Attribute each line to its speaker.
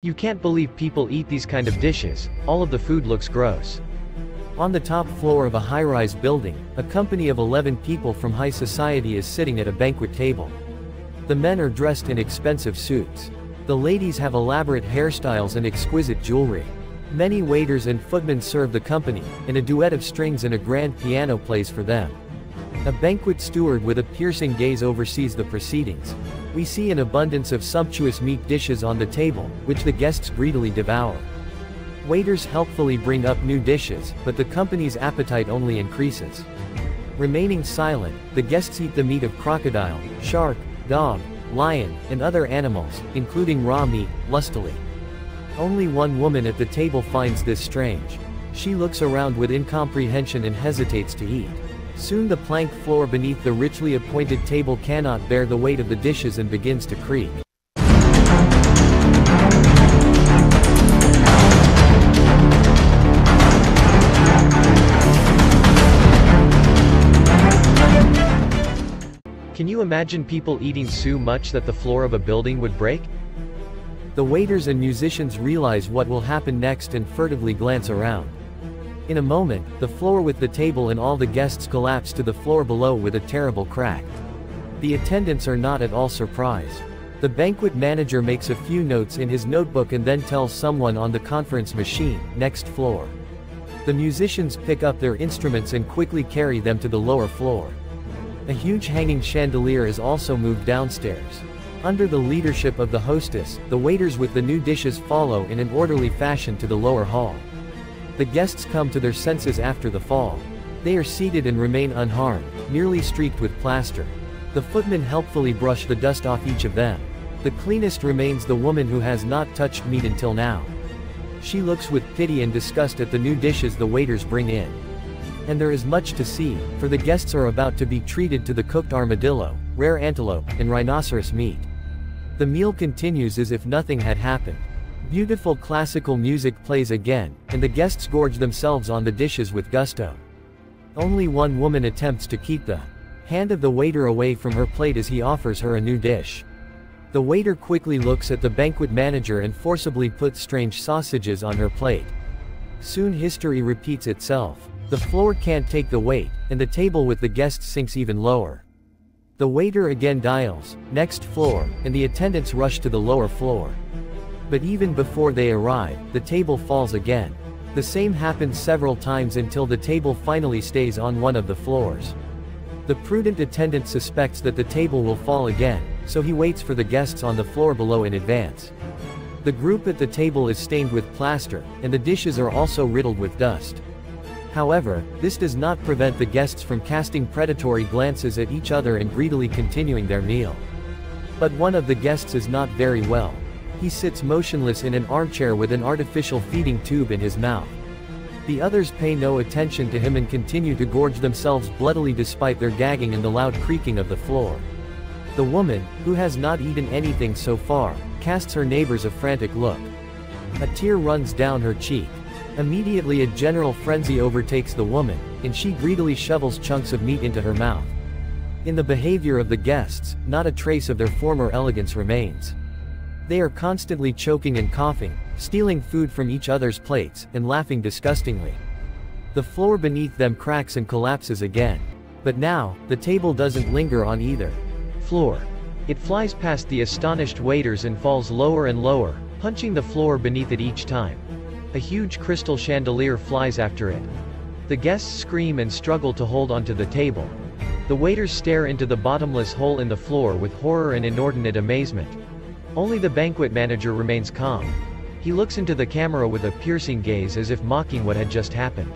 Speaker 1: You can't believe people eat these kind of dishes, all of the food looks gross.
Speaker 2: On the top floor of a high-rise building, a company of 11 people from high society is sitting at a banquet table. The men are dressed in expensive suits. The ladies have elaborate hairstyles and exquisite jewelry. Many waiters and footmen serve the company, and a duet of strings and a grand piano plays for them. A banquet steward with a piercing gaze oversees the proceedings. We see an abundance of sumptuous meat dishes on the table, which the guests greedily devour. Waiters helpfully bring up new dishes, but the company's appetite only increases. Remaining silent, the guests eat the meat of crocodile, shark, dog, lion, and other animals, including raw meat, lustily. Only one woman at the table finds this strange. She looks around with incomprehension and hesitates to eat. Soon the plank floor beneath the richly appointed table cannot bear the weight of the dishes and begins to creak.
Speaker 1: Can you imagine people eating so much that the floor of a building would break?
Speaker 2: The waiters and musicians realize what will happen next and furtively glance around. In a moment, the floor with the table and all the guests collapse to the floor below with a terrible crack. The attendants are not at all surprised. The banquet manager makes a few notes in his notebook and then tells someone on the conference machine, "Next floor." The musicians pick up their instruments and quickly carry them to the lower floor. A huge hanging chandelier is also moved downstairs. Under the leadership of the hostess, the waiters with the new dishes follow in an orderly fashion to the lower hall. The guests come to their senses after the fall. They are seated and remain unharmed, merely streaked with plaster. The footmen helpfully brush the dust off each of them. The cleanest remains the woman who has not touched meat until now. She looks with pity and disgust at the new dishes the waiters bring in. And there is much to see, for the guests are about to be treated to the cooked armadillo, rare antelope, and rhinoceros meat. The meal continues as if nothing had happened. Beautiful classical music plays again, and the guests gorge themselves on the dishes with gusto. Only one woman attempts to keep the hand of the waiter away from her plate as he offers her a new dish. The waiter quickly looks at the banquet manager and forcibly puts strange sausages on her plate. Soon history repeats itself. The floor can't take the weight, and the table with the guests sinks even lower. The waiter again dials, "Next floor," and the attendants rush to the lower floor. But even before they arrive, the table falls again. The same happens several times until the table finally stays on one of the floors. The prudent attendant suspects that the table will fall again, so he waits for the guests on the floor below in advance. The group at the table is stained with plaster, and the dishes are also riddled with dust. However, this does not prevent the guests from casting predatory glances at each other and greedily continuing their meal. But one of the guests is not very well. He sits motionless in an armchair with an artificial feeding tube in his mouth. The others pay no attention to him and continue to gorge themselves bloodily despite their gagging and the loud creaking of the floor. The woman, who has not eaten anything so far, casts her neighbors a frantic look. A tear runs down her cheek. Immediately a general frenzy overtakes the woman, and she greedily shovels chunks of meat into her mouth. In the behavior of the guests, not a trace of their former elegance remains. They are constantly choking and coughing, stealing food from each other's plates, and laughing disgustingly. The floor beneath them cracks and collapses again. But now, the table doesn't linger on either
Speaker 1: floor. It flies past the astonished waiters and falls lower and lower, punching the floor beneath it each time. A huge crystal chandelier flies after it. The guests scream and struggle to hold onto the table. The waiters stare into the bottomless hole in the floor with horror and inordinate amazement. Only the banquet manager remains calm. He looks into the camera with a piercing gaze as if mocking what had just happened.